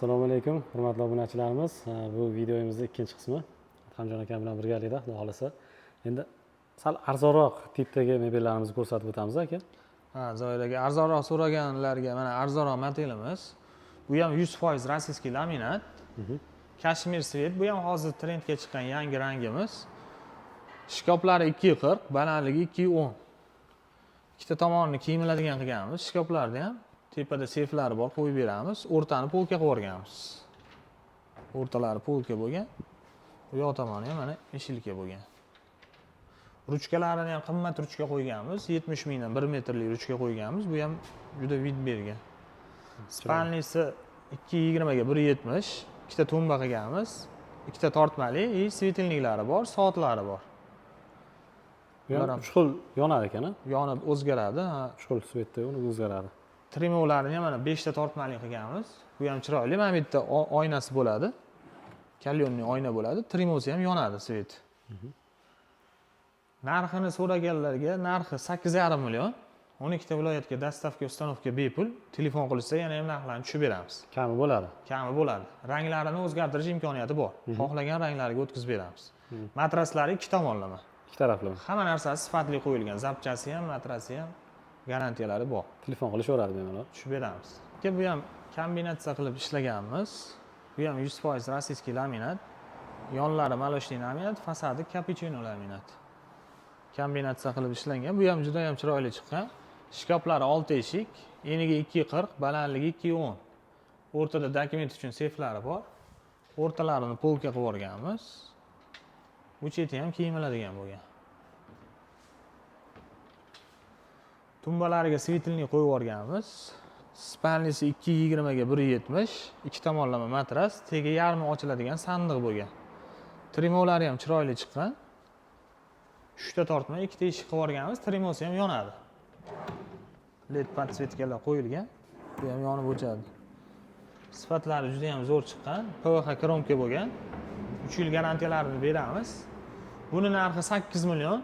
Assalomu alaykum, hurmatli obunachilarimiz. Bu videomizning ikkinchi qismi. Hamjon aka bilan birgalikda, xudo xolasa. Endi sal arzonroq tipdagi mebellarimizni ko'rsatib o'tamiz aka. Zoir aka, arzonroq so'raganlarga mana arzonroq modelimiz. Bu ham 100% rossiyskiy laminat. Kashmir svet, bu ham hozir trendga chiqqan yangi rangimiz. Shkoplari 240, balandligi 210. Ikkita tomonini kiyimladigan qilganmiz. Shkoplarda ham tepada seyflari bor, qo'yib beramiz. O'rtani polka qilib o'rganmiz. O'rtalari polka bo'lgan. Bu yoq tomoni ham mana eshilka bo'lgan. Ruchkalarini ham qimmat ruchka qo'yganmiz. 70 mingdan 1 metrlik ruchka qo'yganmiz. Bu ham juda vid bergan. Spanlisi 220 ga 170. Ikkita tumba qilganmiz. Ikkita tortmali, svetilniklari bor, soatlari bor. Bu ham 3 xil yonadi ekan-a? Yonib o'zgaradi. 3 xil svetda o'zgaradi. Trimovlarni ham mana 5 ta tortmali qilganmiz. Bu ham chiroyli. Mana bu yerda oynasi bo'ladi. Kalyonli oyna bo'ladi. Trimosi ham yonadi svet. Narxini so'raganlarga narxi 8,5 million. 12 ta viloyatga dastavka, ustanovka bepul. Telefon qilsa yana ham narxlarni tushib beramiz. Kami bo'ladi. Kami bo'ladi. Ranglarini o'zgartirish imkoniyati bor. Xohlagan ranglariga o'tkazib beramiz. Matraslari ikki tomonlama. Ikki taraflama. Hamma narsasi sifatli qo'yilgan. Zapchasi ham, matrasi ham garantiyalari bor. Telefon qilishaveradi bemalol. Tushib beramiz. Bu ham kombinatsiya qilib ishlaganmiz. Bu ham 100% rossiyskiy laminat. Yonlari maloshli laminat, fasadi kapuchino laminat. Kombinatsiya qilib ishlangan. Bu ham juda ham chiroyli chiqqan. Shkoplari 6 eshik, eniga 240, balandligi 210. O'rtada dokument uchun seyflari bor. O'rtalarini polka qilib o'rganmiz. Bu cheti ham kiyimladigan bo'lgan. Tumbalariga svetilni qo'yib o'rganmiz. Spanlisi 220 ga 170, ikki tomonlama matras, tegi yarmi ochiladigan sandiq bo'lgan. Trimovlari ham chiroyli chiqqan. 3 ta tortma, 2 ta eshik qilib o'rganmiz. Trimosi ham yonadi. LED podsvetkalar qo'yilgan. Bu ham yonib o'chadi. Sifatlari juda ham zo'r chiqqan. PVH kromka bo'lgan. 3 yil garantiyalarini beramiz. Buni narxi 8 million.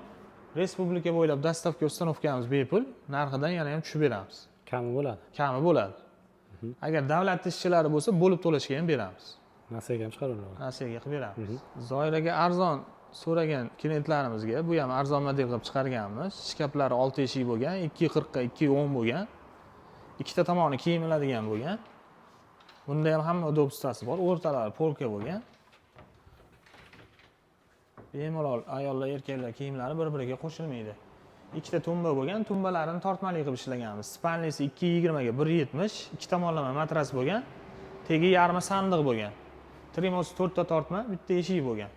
Respublika bo'ylab dastavka ustanovkamiz bepul. Narxidan yana ham tushib beramiz. Kami bo'ladi. Kami bo'ladi. Agar davlat ishchilari bo'lsa, bo'lib to'lashga ham beramiz. Nasiyaga ham chiqariladi. Nasiyaga qilib beramiz. Zoiraga arzon so'ragan klientlarimizga bu ham arzon model qilib chiqarganmiz. Shkaplari 6 eshik bo'lgan, 240 ga 210 bo'lgan. Ikkita tomoni kiyimladigan bo'lgan. Bunda ham hamma udobstasi bor. O'rtalari polka bo'lgan. Bemalol ayollar, erkaklar kiyimlari bir-biriga qo'shilmaydi. Ikkita tumba bo'lgan, tumbalarini tortmali qilib ishlaganmiz. Spanlisi 220 ga 170, ikki tomonlama matras bo'lgan. Tegi yarmi sandiq bo'lgan. Trimosi 4 ta tortma, bitta eshik bo'lgan.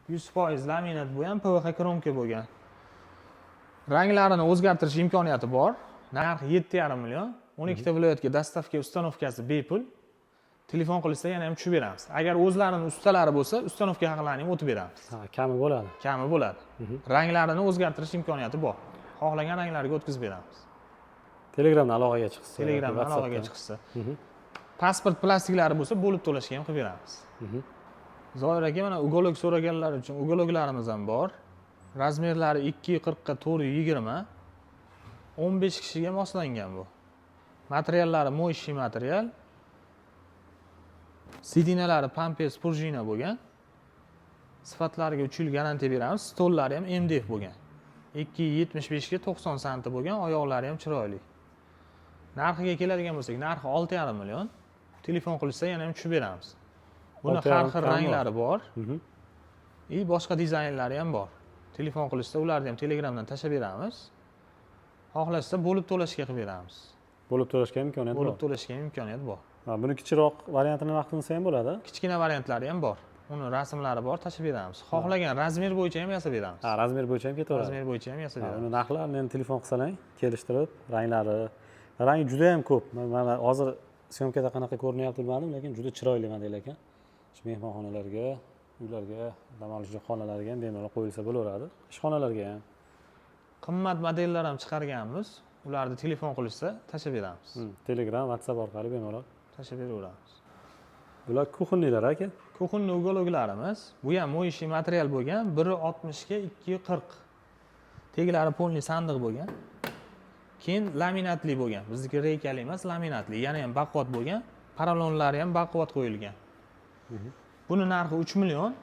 100% laminat bu ham PVH kromka bo'lgan. Ranglarini o'zgartirish imkoniyati bor. Narxi 7,5 million. 12 ta viloyatga dastavka ustanovkasi bepul. Telefon qilsa yana ham tushib beramiz. Agar o'zlarining ustalari bo'lsa, ustanovka haqlarini ham o'tib beramiz. Kami bo'ladi. Kami bo'ladi. Ranglarini o'zgartirish imkoniyati bor. Xohlagan ranglarga o'tkazib beramiz. Telegramdan aloqaga chiqsa. Telegramdan aloqaga chiqsa. Pasport plastiklari bo'lsa, bo'lib to'lashga ham qilib beramiz. Zoir aka, mana ugolok so'raganlar uchun ugoloklarimiz ham bor. Razmerlari 240 ga 420. 15 kishiga moslangan bu. Materiallari mo'yshi material. Sidinalari Pampers Purjina bo'lgan. Sifatlariga 3 yil garantiya beramiz. Stollari ham MDF bo'lgan. 275 ga 90 santi bo'lgan, oyoqlari ham chiroyli. Narxiga keladigan bo'lsak, narxi 6,5 million. Telefon qilsa yana ham tushib beramiz. Buni har xil ranglari bor. Boshqa dizaynlari ham bor. Telefon qilsa ularni ham Telegramdan tashab beramiz. Xohlashsa bo'lib to'lashga qilib beramiz. Bo'lib to'lashga imkoniyat bor. Bo'lib to'lashga imkoniyat bor. Buni kichikroq variantini vaqtinsa ham bo'ladi. Kichkina variantlari ham bor. Uni rasmlari bor, tashib beramiz. Xohlagan razmer bo'yicha ham yasab beramiz. Razmer bo'yicha ham ketaveradi. Razmer bo'yicha ham yasab beramiz. Uni narxlarini endi telefon qilsalar, kelishtirib, rangi juda ham ko'p. Mana hozir syomkada qanaqa ko'rinyapti bilmadim, lekin juda chiroyli model ekan. Mehmonxonalarga, uylarga, dam olish xonalariga ham bemalol qo'yilsa bo'laveradi. Ishxonalarga ham. Qimmat modellar ham chiqarganmiz. Ularni telefon qilishsa tashab beramiz. Telegram, WhatsApp orqali bemalol tashab beraveramiz. Bular kuxunnilar aka. Kuxunni ugoloklarimiz. Bu ham mo'yshi material bo'lgan, 160 ga 240. Teglari polni sandiq bo'lgan. Keyin laminatli bo'lgan. Bizniki reykali emas, laminatli. Yana ham baquvvat bo'lgan. paralonlari ham baquvvat qo'yilgan. Buni narxi 3 million.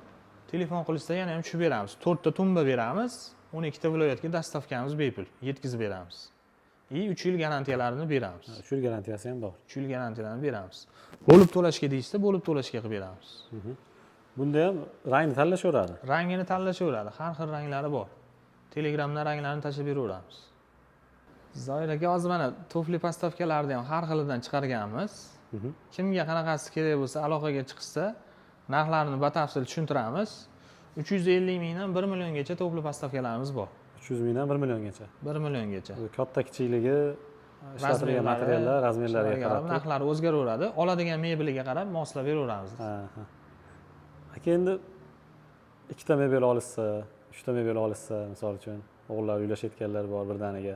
Telefon qilishsa yana ham tushib beramiz. 4 ta tumba beramiz. 12 ta viloyatga dastavkamiz bepul yetkazib beramiz. 3 yil garantiyalarini beramiz. 3 yil garantiyasi ham bor. 3 yil garantiyalarini beramiz. Bo'lib to'lashga deysiz, bo'lib to'lashga qilib beramiz. Bunda ham rangni tanlashaveradi. Rangini tanlashaveradi. Har xil ranglari bor. Telegramdan ranglarini tashlab beraveramiz. Zoir aka, hozir mana tufli postavkalarni ham har xilidan chiqarganmiz. Kimga qanaqasi kerak bo'lsa, aloqaga chiqsa, narxlarini batafsil tushuntiramiz. 350 mingdan 1 milliongacha tufli postavkalarimiz bor. 300 mingdan 1 milliongacha. 1 milliongacha. Katta kichikligi, ishlatilgan materiallar, razmerlariga qarab narxlari o'zgaraveradi. Oladigan mebeliga qarab moslab beraveramiz. Aka, endi ikkita mebel olishsa, 3 ta mebel olishsa, misol uchun o'g'illar uylashayotganlar bor birdaniga.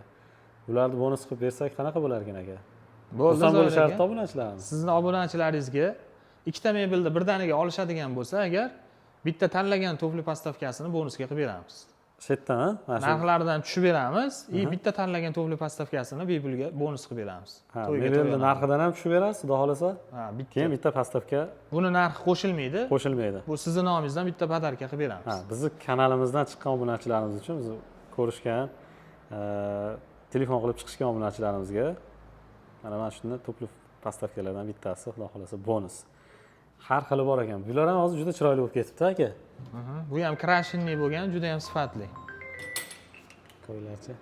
Ularni bonus qilib bersak qanaqa bo'lar ekan aka? Bo'ldi, bo'lishardi obunachilarimiz. Sizning obunachilaringizga ikkita mebelni birdaniga olishadigan bo'lsa, agar bitta tanlagan tufli postavkasini bonusga qilib beramiz. Shu yerdan, narxlaridan tushib beramiz, bitta tanlagan tufli postavkasini bepulga bonus qilib beramiz. Mebelni narxidan ham tushib berasiz, xudo xolasa. Keyin bitta postavka. Buni narxi qo'shilmaydi. Qo'shilmaydi. Bu sizning nomingizdan bitta podarka qilib beramiz. Bizni kanalimizdan chiqqan obunachilarimiz uchun biz ko'rishgan, telefon qilib chiqishgan obunachilarimizga mana shunday tufli postavkalardan bittasi, xudo xolasa bonus. Har xili bor ekan. Bular ham hozir juda chiroyli bo'lib ketibdi aka. Bu ham krashinli bo'lgan, juda ham sifatli. Qo'ylarchi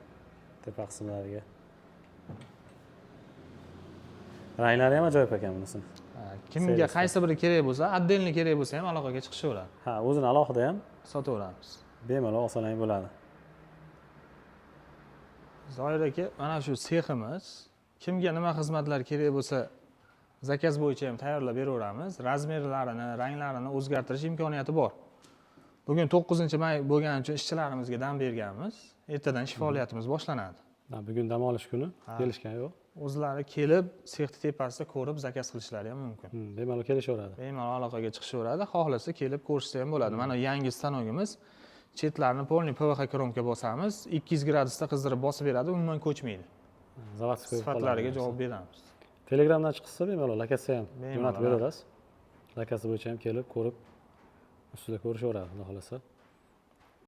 tepa qismlariga. Ranglari ham ajoyib ekan bunisini. Kimga qaysi biri kerak bo'lsa, отдельно kerak bo'lsa ham aloqaga chiqishaveradi. O'zini alohida ham sotaveramiz. Bemalol oson bo'ladi. Zoir aka, mana shu seximiz. Kimga nima xizmatlar kerak bo'lsa, zakaz bo'yicha ham tayyorlab beraveramiz. Razmerlarini, ranglarini o'zgartirish imkoniyati bor. Bugun 9-may bo'lgani uchun ishchilarimizga dam berganmiz. Ertadan ish faoliyatimiz boshlanadi. Bugun dam olish kuni kelishgan yo'q. O'zlari kelib, sexni tepasida ko'rib zakaz qilishlari ham mumkin. Bemalol kelishaveradi. Bemalol aloqaga chiqishaveradi. Xohlasa kelib ko'rishsa ham bo'ladi. Mana yangi stanogimiz. Chetlarini polniy PVH kromka bosamiz. 200 gradusda qizdirib bosib beradi, umuman ko'chmaydi. Sifatlariga javob beramiz. Telegramdan chiqsa bemalol lokatsiya ham jo'natib beramiz. Lokasiya bo'yicha ham kelib ko'rib ustida ko'rishaveradi, xudo xolasa.